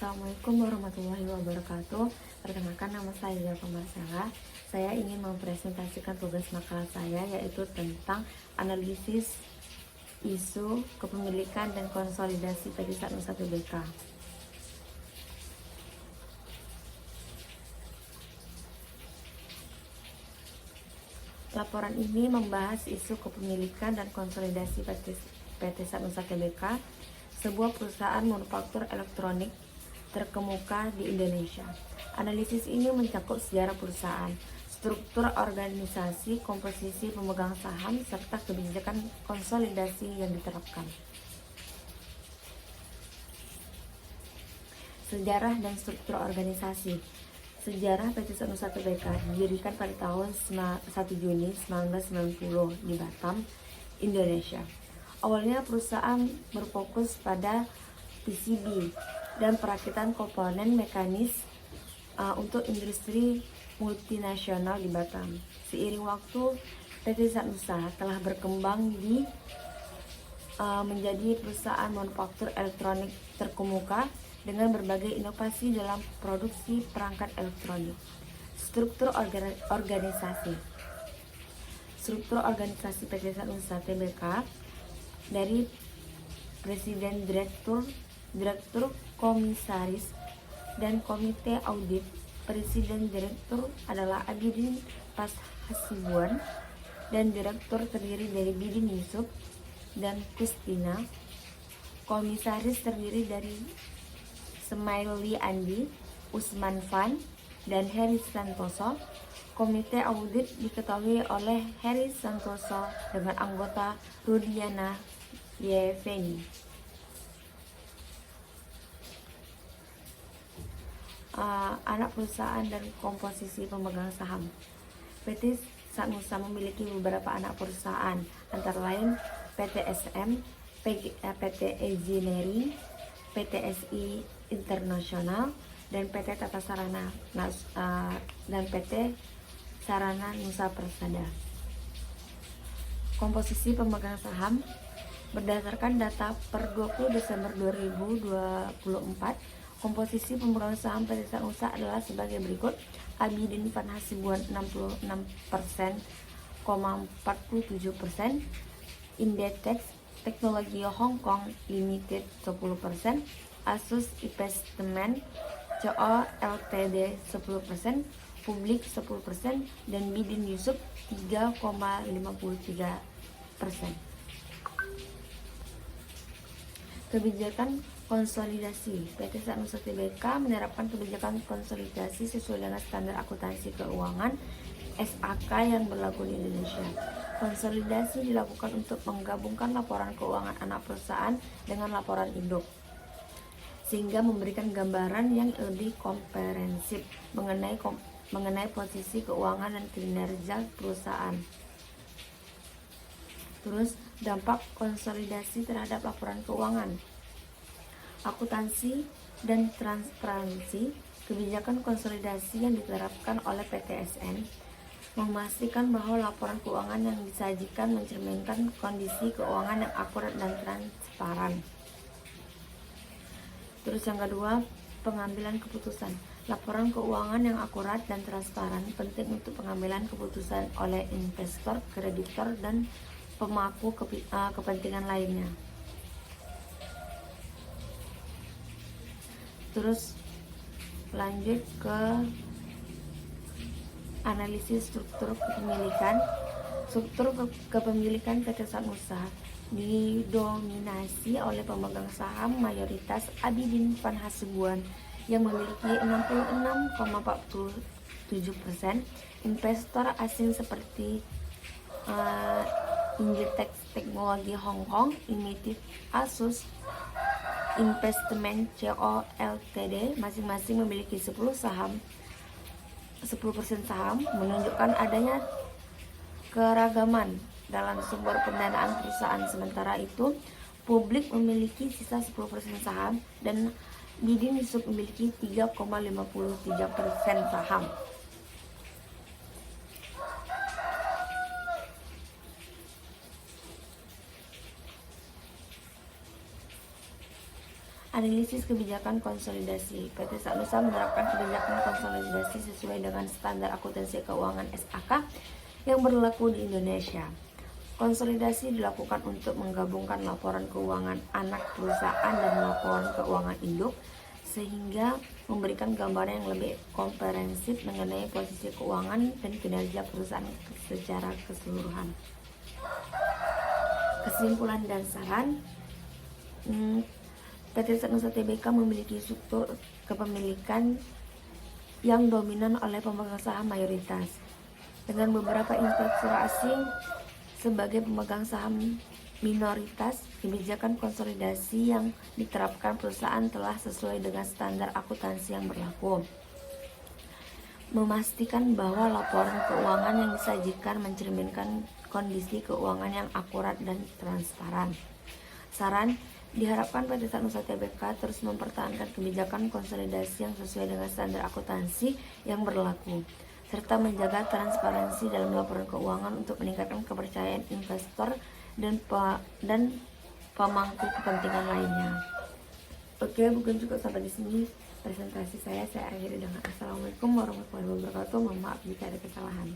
Assalamualaikum warahmatullahi wabarakatuh. Perkenalkan, nama saya Zalfa Marsela. Saya ingin mempresentasikan tugas makalah saya, yaitu tentang analisis isu kepemilikan dan konsolidasi PT Satnusa Tbk. Laporan ini membahas isu kepemilikan dan konsolidasi PT Satnusa Tbk, sebuah perusahaan manufaktur elektronik terkemuka di Indonesia. Analisis ini mencakup sejarah perusahaan, struktur organisasi, komposisi pemegang saham, serta kebijakan konsolidasi yang diterapkan. Sejarah dan struktur organisasi. Sejarah PT Satnusa Tbk didirikan pada tahun 1 Juni 1990 di Batam, Indonesia. Awalnya perusahaan berfokus pada PCB dan perakitan komponen mekanis untuk industri multinasional di Batam. Seiring waktu, PT Satnusa telah berkembang menjadi perusahaan manufaktur elektronik terkemuka dengan berbagai inovasi dalam produksi perangkat elektronik. Struktur organisasi. Struktur organisasi PT Satnusa Tbk dari Presiden, Direktur, Komisaris, dan Komite Audit. Presiden Direktur adalah Abidin Pas Hasibuan, dan Direktur terdiri dari Bidin Yusuf dan Kustina. Komisaris terdiri dari Semaili Andi, Usman Fan, dan Heri Santoso. Komite Audit diketahui oleh Heri Santoso dengan anggota Rudiana Yeveni. Anak perusahaan dan komposisi pemegang saham. PT Satnusa memiliki beberapa anak perusahaan, antara lain PT SM, PT Engineering, PT SI Internasional, dan PT Tata Sarana dan PT Sarana Nusa Persada. Komposisi pemegang saham berdasarkan data per 20 Desember 2024. Komposisi pemegang saham PT Satnusa adalah sebagai berikut: Abidin Van Hasibuan 66,47%, Indetex Teknologi Hong Kong Limited 10%, Asus Investment CO Ltd 10%, Publik 10%, dan Bidin Yusuf 3,53%. Kebijakan konsolidasi. PT Satnusa Tbk menerapkan kebijakan konsolidasi sesuai dengan standar akuntansi keuangan SAK yang berlaku di Indonesia. Konsolidasi dilakukan untuk menggabungkan laporan keuangan anak perusahaan dengan laporan induk, sehingga memberikan gambaran yang lebih komprehensif mengenai posisi keuangan dan kinerja perusahaan. Terus, dampak konsolidasi terhadap laporan keuangan, akuntansi, dan transparansi. Kebijakan konsolidasi yang diterapkan oleh PTSN memastikan bahwa laporan keuangan yang disajikan mencerminkan kondisi keuangan yang akurat dan transparan. Terus yang kedua, pengambilan keputusan. Laporan keuangan yang akurat dan transparan penting untuk pengambilan keputusan oleh investor, kreditor, dan pemangku kepentingan lainnya. Terus lanjut ke analisis struktur kepemilikan. Struktur kepemilikan PT Satnusa didominasi oleh pemegang saham mayoritas Abidin Van Hasibuan yang memiliki 66,47%, investor asing seperti Indetex Teknologi Hong Kong Limited, Asus Investment CO Ltd masing-masing memiliki 10% saham, menunjukkan adanya keragaman dalam sumber pendanaan perusahaan. Sementara itu, Publik memiliki sisa 10% saham dan Bidin Yusuf memiliki 3,53% saham. Analisis kebijakan konsolidasi. PT Sanusa menerapkan kebijakan konsolidasi sesuai dengan standar akuntansi keuangan SAK yang berlaku di Indonesia. Konsolidasi dilakukan untuk menggabungkan laporan keuangan anak perusahaan dan laporan keuangan induk, sehingga memberikan gambaran yang lebih komprehensif mengenai posisi keuangan dan kinerja perusahaan secara keseluruhan. Kesimpulan dan saran. PT Sanusa Tbk memiliki struktur kepemilikan yang dominan oleh pemegang saham mayoritas, dengan beberapa investor asing sebagai pemegang saham minoritas. Kebijakan konsolidasi yang diterapkan perusahaan telah sesuai dengan standar akuntansi yang berlaku, memastikan bahwa laporan keuangan yang disajikan mencerminkan kondisi keuangan yang akurat dan transparan. Saran, diharapkan PT Sanusa Tbk terus mempertahankan kebijakan konsolidasi yang sesuai dengan standar akuntansi yang berlaku, serta menjaga transparansi dalam laporan keuangan untuk meningkatkan kepercayaan investor dan pemangku kepentingan lainnya. Oke, mungkin cukup sampai di sini presentasi saya. Saya akhiri dengan Assalamualaikum warahmatullahi wabarakatuh. Mohon maaf jika ada kesalahan.